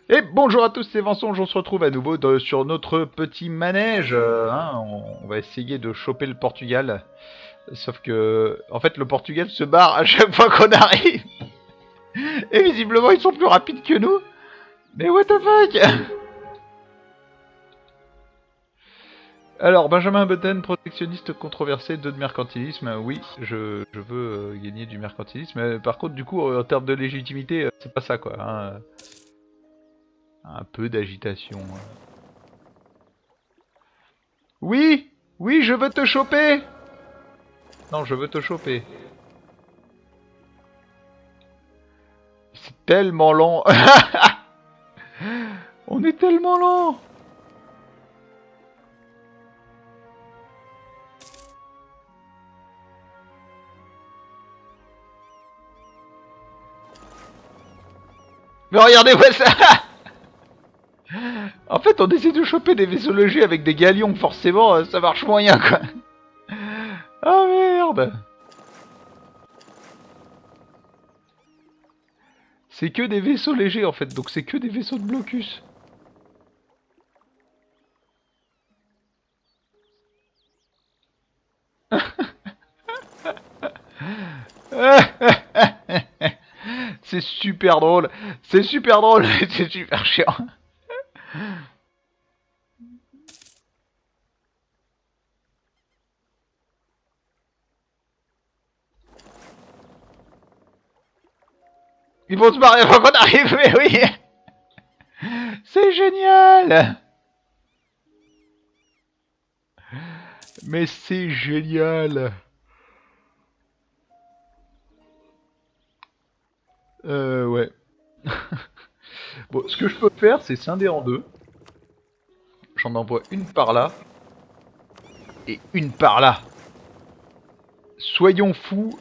Et bonjour à tous, c'est Vincent, on se retrouve à nouveau sur notre petit manège. On va essayer de choper le Portugal. Sauf que, en fait, le Portugal se barre à chaque fois qu'on arrive. Et visiblement, ils sont plus rapides que nous. Mais what the fuck. Alors, Benjamin Button, protectionniste controversé, 2 de mercantilisme. Oui, je veux gagner du mercantilisme. Par contre, du coup, en termes de légitimité, c'est pas ça, quoi. Un peu d'agitation. Oui, oui, je veux te choper. Non, je veux te choper. C'est tellement lent. On est tellement lent. Mais regardez-moi ça. En fait, on essaie de choper des vaisseaux légers avec des galions. Forcément, ça marche moyen, quoi. Ah merde. C'est que des vaisseaux légers, en fait. Donc c'est que des vaisseaux de blocus. C'est super drôle. C'est super drôle. C'est super chiant. Ils vont se barrer avant qu'on arrive, mais oui. C'est génial. Mais c'est génial. Ouais. Bon, ce que je peux faire, c'est scinder en deux. J'en envoie une par là et une par là. Soyons fous,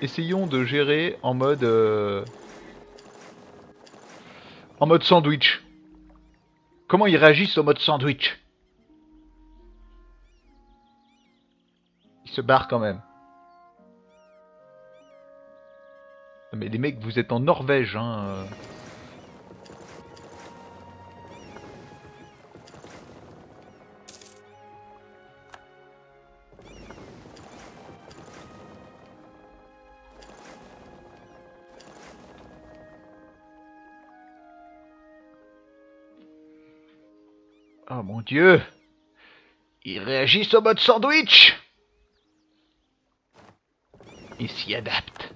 essayons de gérer en mode sandwich. Comment ils réagissent au mode sandwich? Ils se barrent quand même. Mais les mecs, vous êtes en Norvège, hein. Oh mon dieu! Ils réagissent au mode sandwich! Ils s'y adaptent.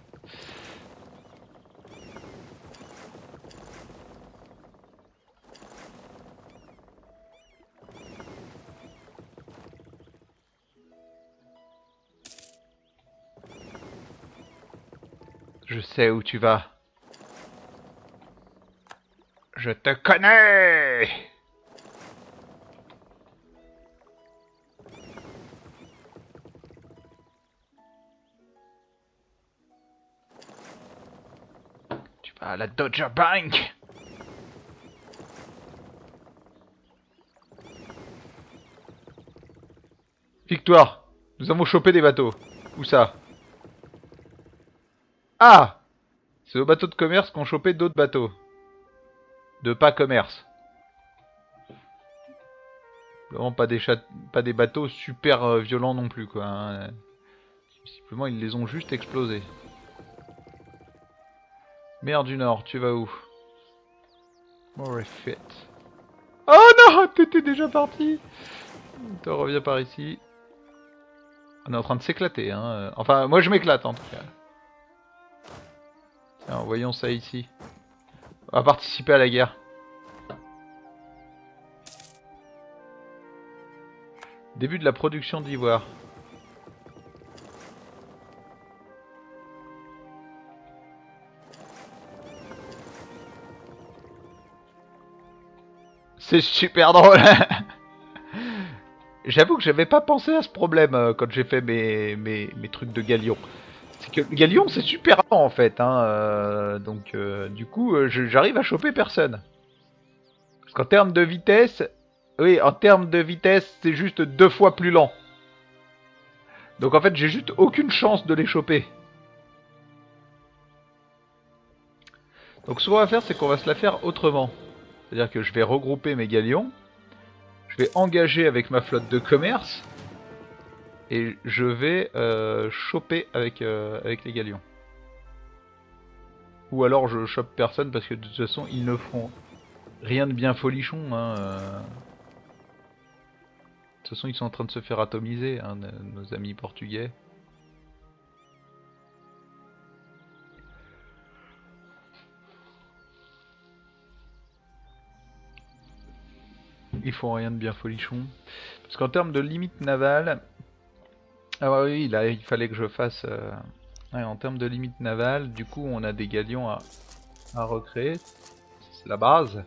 Je sais où tu vas. Je te connais! Tu vas à la Dodger Bank! Victoire! Nous avons chopé des bateaux. Où ça? Ah! C'est aux bateaux de commerce qu'ont chopé d'autres bateaux. De pas commerce. Vraiment pas des bateaux super violents non plus, quoi. Hein. Simplement, ils les ont juste explosés. Mer du Nord, tu vas où? Morefit. Oh non, t'étais déjà parti. Tu reviens par ici. On est en train de s'éclater, hein. Enfin, moi je m'éclate en tout cas. Tiens, voyons ça ici. On va participer à la guerre. Début de la production d'ivoire. C'est super drôle. J'avoue que j'avais pas pensé à ce problème quand j'ai fait mes trucs de galion. C'est que le galion c'est super lent en fait, hein, donc du coup j'arrive à choper personne. Parce qu'en termes de vitesse, oui, en termes de vitesse c'est juste 2 fois plus lent. Donc en fait j'ai juste aucune chance de les choper. Donc ce qu'on va faire, c'est qu'on va se la faire autrement. C'est-à-dire que je vais regrouper mes galions, je vais engager avec ma flotte de commerce, et je vais choper avec les galions. Ou alors je chope personne parce que de toute façon ils ne feront rien de bien folichon. De toute façon ils sont en train de se faire atomiser, hein, nos amis portugais. Ils font rien de bien folichon. Parce qu'en termes de limite navale... Ah bah oui, là il fallait que je fasse... Ouais, en termes de limite navale, du coup on a des galions à recréer. C'est la base.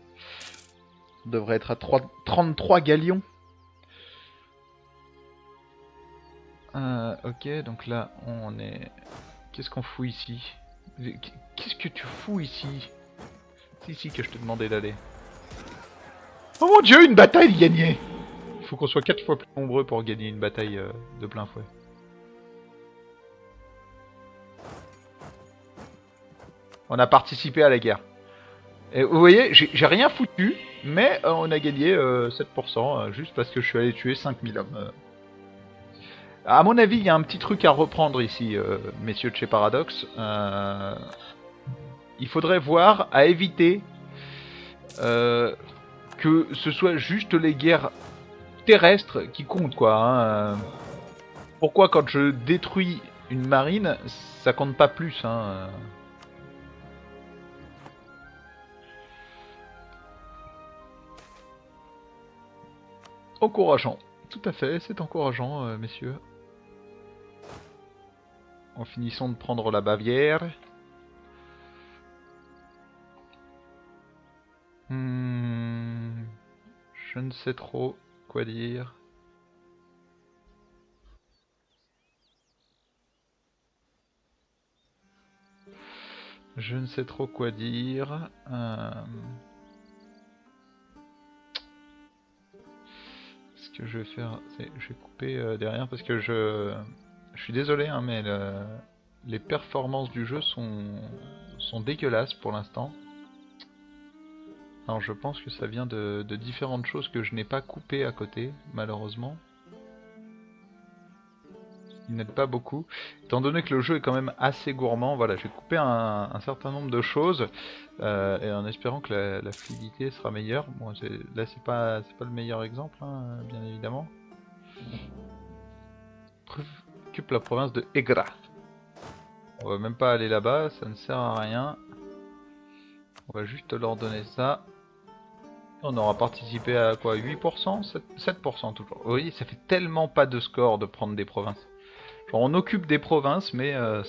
On devrait être à 33 galions. Ok, donc là on est... Qu'est-ce qu'on fout ici? Qu'est-ce que tu fous ici? C'est ici que je te demandais d'aller. Oh mon dieu, une bataille gagnée! Il faut qu'on soit 4 fois plus nombreux pour gagner une bataille de plein fouet. On a participé à la guerre. Et vous voyez, j'ai rien foutu, mais on a gagné 7%, juste parce que je suis allé tuer 5000 hommes. À mon avis, il y a un petit truc à reprendre ici, messieurs de chez Paradox. Il faudrait voir à éviter que ce soit juste les guerres terrestres qui comptent, quoi. Hein. Pourquoi quand je détruis une marine, ça compte pas plus, hein. Encourageant. Tout à fait, c'est encourageant, messieurs. En finissant de prendre la Bavière. Je ne sais trop quoi dire. Je ne sais trop quoi dire. Ce que je vais faire, c'est je vais couper derrière parce que je suis désolé, hein, mais les performances du jeu sont dégueulasses pour l'instant. Alors je pense que ça vient de différentes choses que je n'ai pas coupées à côté, malheureusement. Il n'aide pas beaucoup. Étant donné que le jeu est quand même assez gourmand, voilà, j'ai coupé un certain nombre de choses et en espérant que la fluidité sera meilleure. Bon, là c'est pas le meilleur exemple, hein, bien évidemment. Occupe la province de Egra. On va même pas aller là-bas, ça ne sert à rien. On va juste leur donner ça. On aura participé à quoi, 8%, 7% toujours. Vous voyez, ça fait tellement pas de score de prendre des provinces. Genre on occupe des provinces, mais ça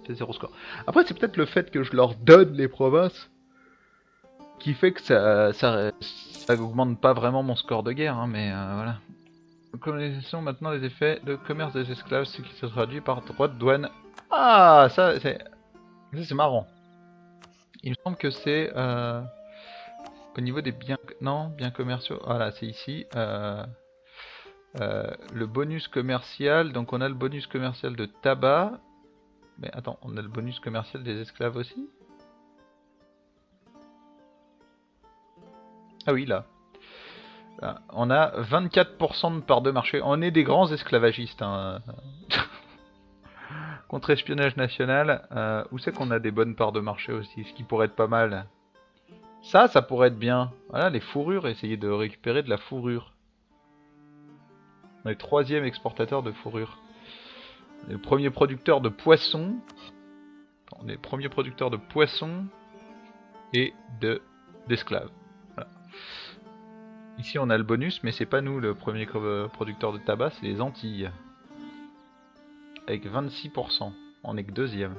fait 0 score. Après, c'est peut-être le fait que je leur donne les provinces qui fait que ça augmente pas vraiment mon score de guerre, hein, mais voilà. Connaissons maintenant les effets de commerce des esclaves, ce qui se traduit par droit de douane. Ah, ça c'est marrant. Il me semble que c'est au niveau des biens... Non, biens commerciaux. Voilà, c'est ici. Le bonus commercial. Donc on a le bonus commercial de tabac. Mais attends, on a le bonus commercial des esclaves aussi? Ah oui, là. On a 24% de part de marché. On est des grands esclavagistes. Hein. Contre-espionnage national. Où c'est qu'on a des bonnes parts de marché aussi? Ce qui pourrait être pas mal. Ça pourrait être bien. Voilà, les fourrures. Essayer de récupérer de la fourrure. On est troisième exportateur de fourrure. On est le premier producteur de poissons. On est le premier producteur de poissons et d'esclaves. Voilà. Ici on a le bonus, mais c'est pas nous le premier producteur de tabac, c'est les Antilles. Avec 26%. On est que deuxième.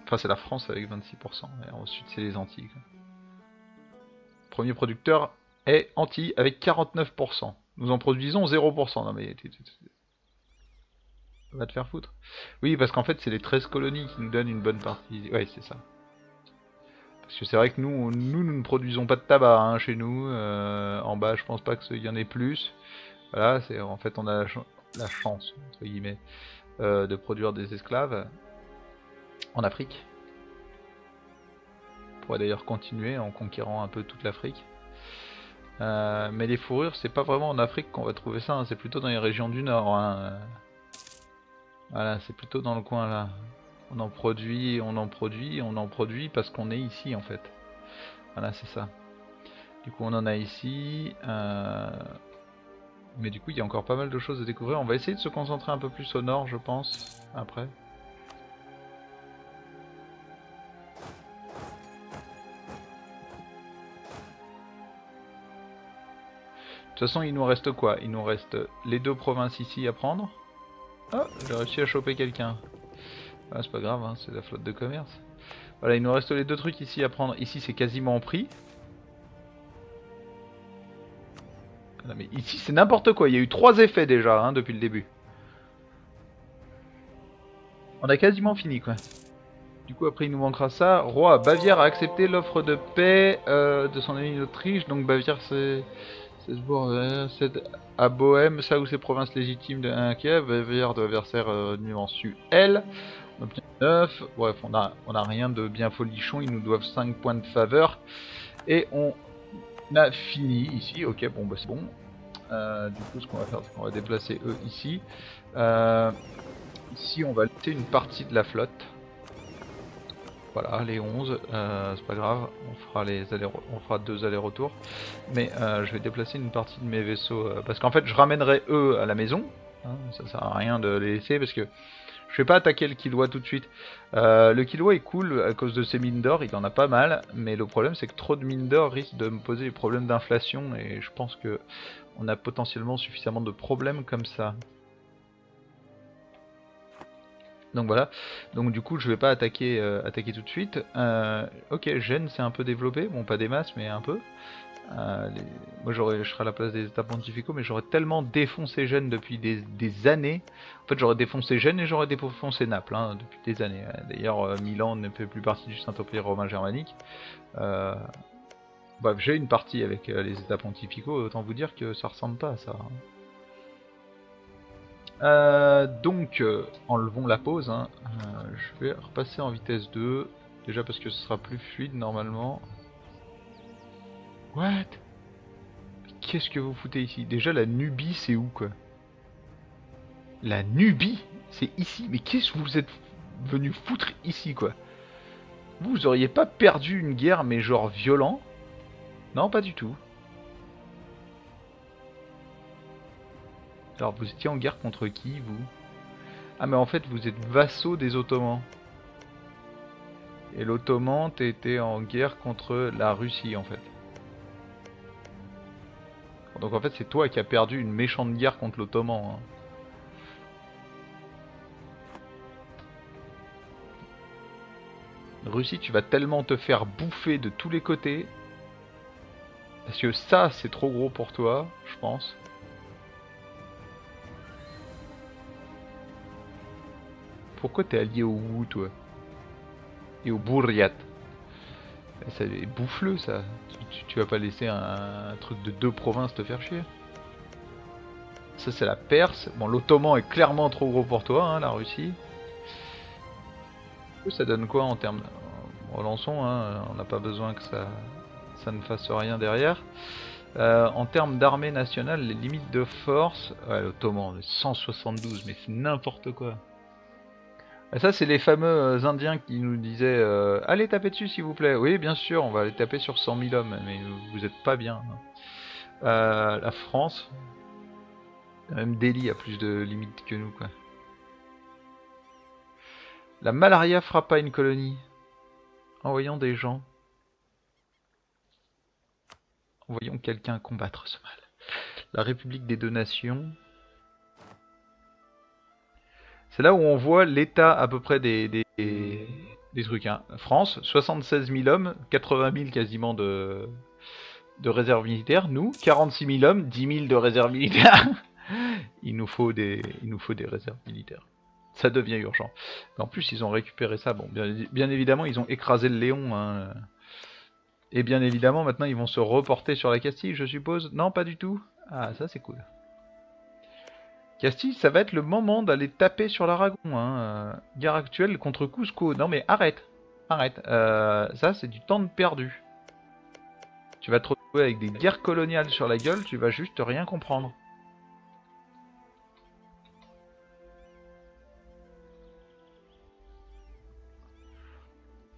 Enfin c'est la France avec 26%. Et ensuite c'est les Antilles. Premier producteur est Antilles avec 49%. Nous en produisons 0%. Non mais... Va te faire foutre. Oui, parce qu'en fait, c'est les 13 colonies qui nous donnent une bonne partie. Ouais, c'est ça. Parce que c'est vrai que nous ne produisons pas de tabac hein, chez nous. En bas, je pense pas qu'il y en ait plus. Voilà, c'est en fait, on a la chance, entre guillemets, de produire des esclaves en Afrique. pourrait d'ailleurs continuer en conquérant un peu toute l'Afrique. Mais les fourrures, c'est pas vraiment en Afrique qu'on va trouver ça, hein, c'est plutôt dans les régions du Nord. Hein. Voilà, c'est plutôt dans le coin là. On en produit, on en produit, on en produit parce qu'on est ici en fait. Voilà, c'est ça. Du coup, on en a ici. Mais du coup, il y a encore pas mal de choses à découvrir. On va essayer de se concentrer un peu plus au nord, je pense, après. De toute façon, il nous reste quoi? Il nous reste les deux provinces ici à prendre. Oh, j'ai réussi à choper quelqu'un. Ah, c'est pas grave, hein, c'est la flotte de commerce. Voilà, il nous reste les deux trucs ici à prendre. Ici, c'est quasiment pris. Non, mais ici, c'est n'importe quoi. Il y a eu 3 effets déjà, hein, depuis le début. On a quasiment fini, quoi. Du coup, après, il nous manquera ça. Roi, Bavière a accepté l'offre de paix de son ami d'Autriche. Donc, Bavière, c'est c'est à Bohême, ça ou ses provinces légitimes de 1 Kiev. Bavière doit verser revenu mensuel. On obtient 9. Bref, on a rien de bien folichon. Ils nous doivent 5 points de faveur. Et on a fini ici. Ok, bon, bah c'est bon. Du coup, ce qu'on va faire, c'est qu'on va déplacer eux ici. Ici, on va laisser une partie de la flotte. Voilà, les 11, c'est pas grave, on fera 2 allers-retours. Mais je vais déplacer une partie de mes vaisseaux, parce qu'en fait je ramènerai eux à la maison. Hein, ça sert à rien de les laisser, parce que je vais pas attaquer le Killua tout de suite. Le Killua est cool à cause de ses mines d'or, il en a pas mal. Mais le problème c'est que trop de mines d'or risque de me poser des problèmes d'inflation. Et je pense que on a potentiellement suffisamment de problèmes comme ça. Donc voilà, donc du coup je vais pas attaquer, attaquer tout de suite. Ok, Gênes c'est un peu développé, bon pas des masses mais un peu. Moi je serai à la place des états pontificaux, mais j'aurais tellement défoncé Gênes depuis des années. En fait j'aurais défoncé Gênes et j'aurais défoncé Naples hein, depuis des années. D'ailleurs Milan ne fait plus partie du Saint-Empire romain germanique. Bref, j'ai une partie avec les états pontificaux, autant vous dire que ça ressemble pas à ça. Hein. Donc, enlevons la pause. Hein. Je vais repasser en vitesse 2. Déjà parce que ce sera plus fluide normalement. What? Qu'est-ce que vous foutez ici? Déjà, la Nubie, c'est où quoi? La Nubie? C'est ici? Mais qu'est-ce que vous êtes venu foutre ici quoi? Vous auriez pas perdu une guerre, mais genre violent? Non, pas du tout. Alors, vous étiez en guerre contre qui, vous? Ah, mais en fait, vous êtes vassaux des Ottomans. Et l'Ottoman, t'étais en guerre contre la Russie, en fait. Donc en fait, c'est toi qui as perdu une méchante guerre contre l'Ottoman. Hein. Russie, tu vas tellement te faire bouffer de tous les côtés. Parce que ça, c'est trop gros pour toi, je pense. Pourquoi t'es allié au Wu, toi? Et au Bourriat? Ça bouffe-le, ça. Tu vas pas laisser un truc de 2 provinces te faire chier. Ça, c'est la Perse. Bon, l'Ottoman est clairement trop gros pour toi, hein, la Russie. Ça donne quoi en termes... Relançons, hein, on n'a pas besoin que ça ne fasse rien derrière. En termes d'armée nationale, les limites de force... Ouais, l'Ottoman, 172, mais c'est n'importe quoi. Et ça, c'est les fameux Indiens qui nous disaient allez taper dessus s'il vous plaît. Oui, bien sûr, on va aller taper sur 100 000 hommes, mais vous êtes pas bien. La France, même Delhi a plus de limites que nous, quoi. La malaria frappa une colonie. Envoyons des gens. Envoyons quelqu'un combattre ce mal. La République des 2 nations. C'est là où on voit l'état à peu près des trucs. Hein. France, 76 000 hommes, 80 000 quasiment de réserve militaire. Nous, 46 000 hommes, 10 000 de réserve militaire. il nous faut des réserves militaires. Ça devient urgent. En plus, ils ont récupéré ça. Bon, bien évidemment, ils ont écrasé le Léon. Hein. Et bien évidemment, maintenant, ils vont se reporter sur la Castille, je suppose. Non, pas du tout. Ah, ça, c'est cool. Castille, ça va être le moment d'aller taper sur l'Aragon. Hein. Guerre actuelle contre Cusco. Non, mais arrête. arrête. Ça, c'est du temps de perdu. Tu vas te retrouver avec des guerres coloniales sur la gueule, tu vas juste rien comprendre.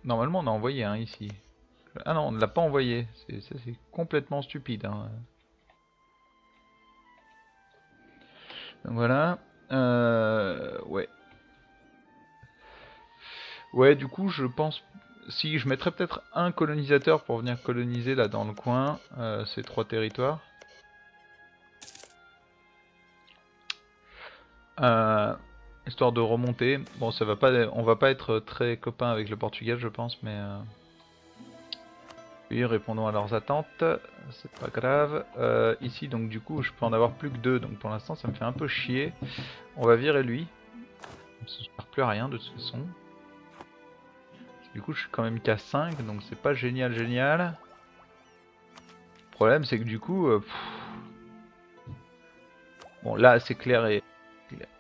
Normalement, on a envoyé un ici. Ah non, on ne l'a pas envoyé. Ça, c'est complètement stupide. Hein. Donc voilà. Ouais. Ouais, du coup, je pense... Si, je mettrais peut-être un colonisateur pour venir coloniser là dans le coin, ces 3 territoires. Histoire de remonter. Bon, ça va pas, on va pas être très copains avec le Portugal, je pense, mais... Oui, répondons à leurs attentes, c'est pas grave. Ici, donc du coup, je peux en avoir plus que 2, donc pour l'instant, ça me fait un peu chier. On va virer lui. Ça ne sert plus à rien de toute façon. Du coup, je suis quand même qu'à 5, donc c'est pas génial, génial. Le problème, c'est que du coup... Bon, là, c'est clair et...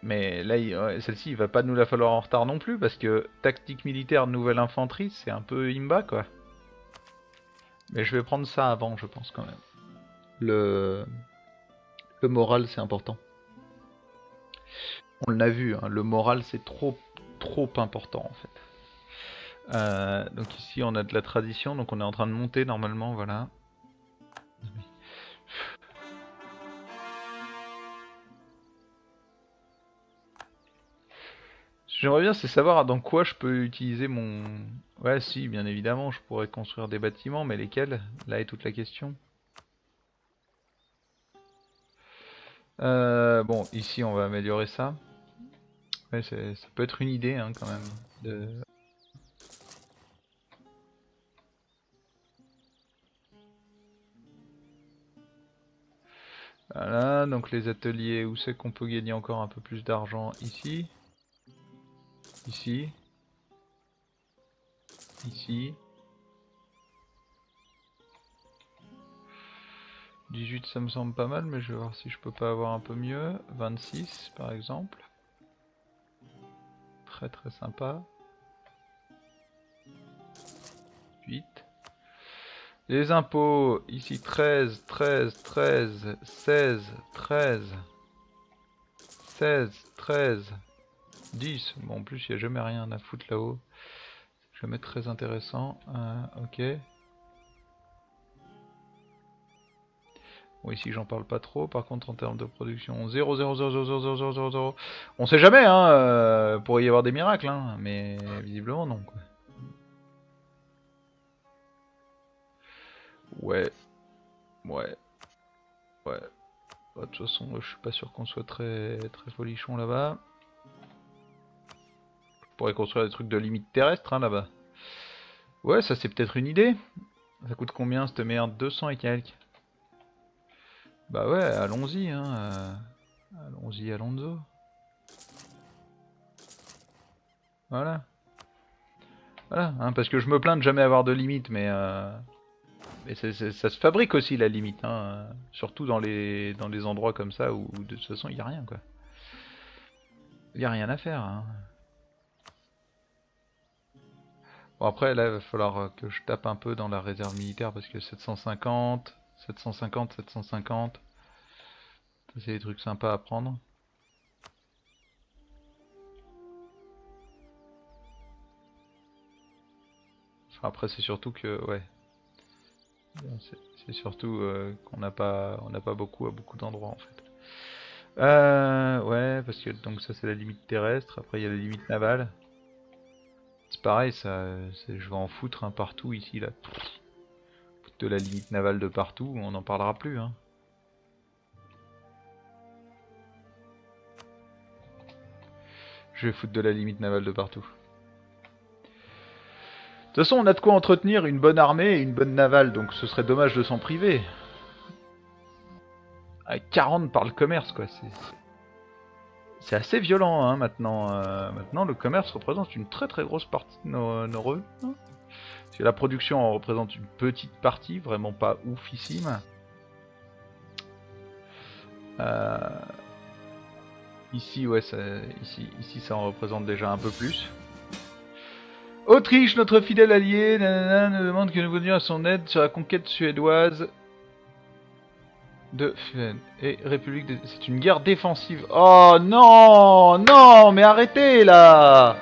Mais là, ouais, celle-ci, il va pas nous la falloir en retard non plus, parce que tactique militaire, nouvelle infanterie, c'est un peu imba, quoi. Mais je vais prendre ça avant, je pense, quand même. Le moral, c'est important. On l'a vu, hein, le moral, c'est trop important, en fait. Donc ici, on a de la tradition, donc on est en train de monter, normalement, voilà. J'aimerais bien, c'est savoir dans quoi je peux utiliser mon... Ouais, si, bien évidemment, je pourrais construire des bâtiments, mais lesquels? Là est toute la question. Bon, ici, on va améliorer ça. Ouais, ça peut être une idée, hein, quand même. Voilà, donc les ateliers, où c'est qu'on peut gagner encore un peu plus d'argent? Ici. Ici. Ici. 18, ça me semble pas mal, mais je vais voir si je peux pas avoir un peu mieux. 26, par exemple. Très très sympa. 8. Les impôts, ici 13, 13, 13, 16, 13, 16, 13, 10. Bon, en plus, il n'y a jamais rien à foutre là-haut. Jamais très intéressant. Ok. Bon, ici, j'en parle pas trop. Par contre, en termes de production, 0, 0, 0, 0, 0, 0, 0, 0, 0. On sait jamais, hein. Pourrait y avoir des miracles, hein. Mais visiblement, non, quoi. Ouais. Ouais. Ouais. Bah, de toute façon, je suis pas sûr qu'on soit très très folichon là-bas. Je pourrais construire des trucs de limite terrestre hein, là-bas. Ouais, ça c'est peut-être une idée. Ça coûte combien cette merde? 200 et quelques. Bah ouais, allons-y, hein. Allons-y, allons-y. Voilà. Voilà, hein, parce que je me plains de jamais avoir de limite, mais ça se fabrique aussi la limite, hein, surtout dans les endroits comme ça où de toute façon il n'y a rien quoi. Il n'y a rien à faire. Hein. Bon après là il va falloir que je tape un peu dans la réserve militaire parce que 750, 750, 750, c'est des trucs sympas à prendre. Enfin, après c'est surtout que ouais, c'est surtout qu'on n'a pas beaucoup à beaucoup d'endroits en fait. Ouais parce que donc ça c'est la limite terrestre, après il y a la limite navale. C'est pareil ça, je vais en foutre un partout ici là. Foutre de la limite navale de partout, on n'en parlera plus hein. Je vais foutre de la limite navale de partout. De toute façon, on a de quoi entretenir une bonne armée et une bonne navale, donc ce serait dommage de s'en priver. Avec 40 par le commerce, quoi. C'est assez violent, hein, maintenant. Maintenant, le commerce représente une très très grosse partie de nos revenus. Hein. Parce que la production en représente une petite partie, vraiment pas oufissime. Ici, ouais, ici, ça en représente déjà un peu plus. Autriche, notre fidèle allié, nanana, nous demande que nous venions à son aide sur la conquête suédoise de Funen. Et République de... C'est une guerre défensive. Oh non, non, mais arrêtez là.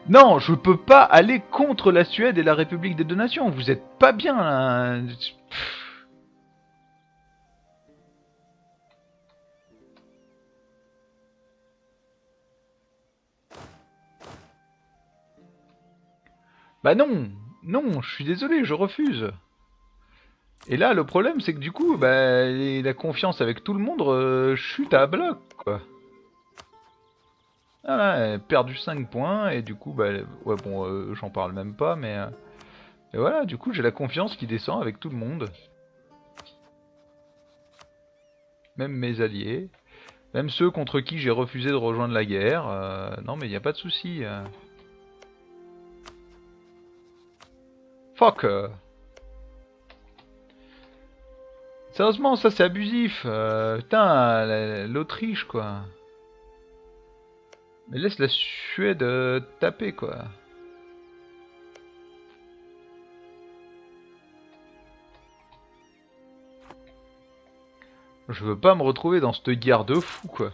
Non, je peux pas aller contre la Suède et la République des Deux Nations. Vous êtes pas bien là. Bah non, non, je suis désolé, je refuse. Et là, le problème, c'est que du coup, bah, la confiance avec tout le monde chute à bloc, quoi. Voilà, elle a perdu 5 points, et du coup, bah, ouais, bon, j'en parle même pas, mais... et voilà, du coup, j'ai la confiance qui descend avec tout le monde. Même mes alliés. Même ceux contre qui j'ai refusé de rejoindre la guerre. Non, mais il n'y a pas de souci. Fuck. Sérieusement, ça c'est abusif. Putain, l'Autriche, quoi. Mais laisse la Suède taper, quoi. Je veux pas me retrouver dans cette guerre de fou, quoi.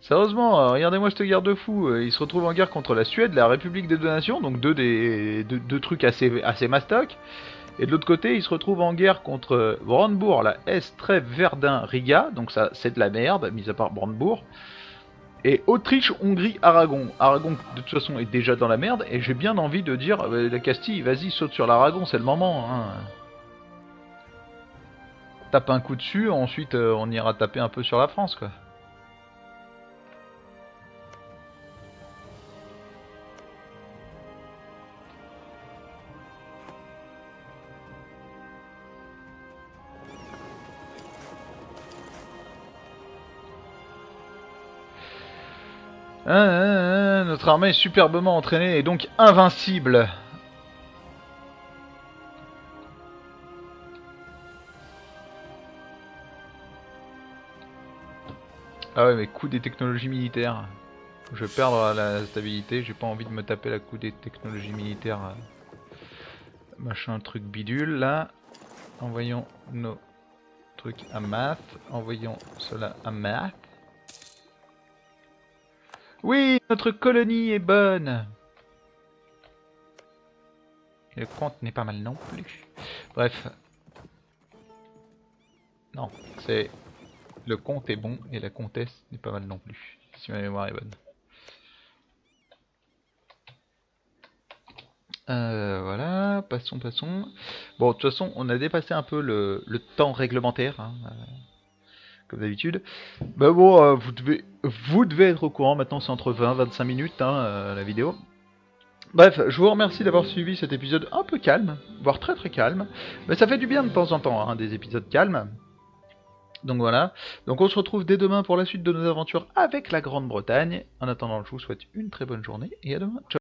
Sérieusement, regardez-moi cette guerre de fou. Il se retrouve en guerre contre la Suède, la République des Deux Nations, donc deux trucs assez mastoc. Et de l'autre côté, il se retrouve en guerre contre Brandebourg, la Hesse, Trèves, Verdun, Riga, donc ça c'est de la merde, mis à part Brandebourg. Et Autriche, Hongrie, Aragon. Aragon, de toute façon, est déjà dans la merde, et j'ai bien envie de dire, la Castille, vas-y, saute sur l'Aragon, c'est le moment. Hein. Tape un coup dessus, ensuite on ira taper un peu sur la France, quoi. Notre armée est superbement entraînée et donc invincible. Ah ouais, mais coup des technologies militaires. Je vais perdre la stabilité, j'ai pas envie de me taper la coup des technologies militaires. Machin truc bidule là. Envoyons nos trucs à math. Envoyons cela à math. Oui, notre colonie est bonne. Le compte n'est pas mal non plus. Bref. Non, c'est... Le comte est bon et la comtesse n'est pas mal non plus. Si ma mémoire est bonne. Voilà, passons. Bon, de toute façon, on a dépassé un peu le temps réglementaire, hein, comme d'habitude. Bah bon, vous devez être au courant, maintenant c'est entre 20 et 25 minutes, hein, la vidéo. Bref, je vous remercie d'avoir suivi cet épisode un peu calme, voire très très calme. Mais ça fait du bien de temps en temps, hein, des épisodes calmes. Donc voilà, donc on se retrouve dès demain pour la suite de nos aventures avec la Grande-Bretagne. En attendant, je vous souhaite une très bonne journée et à demain. Ciao.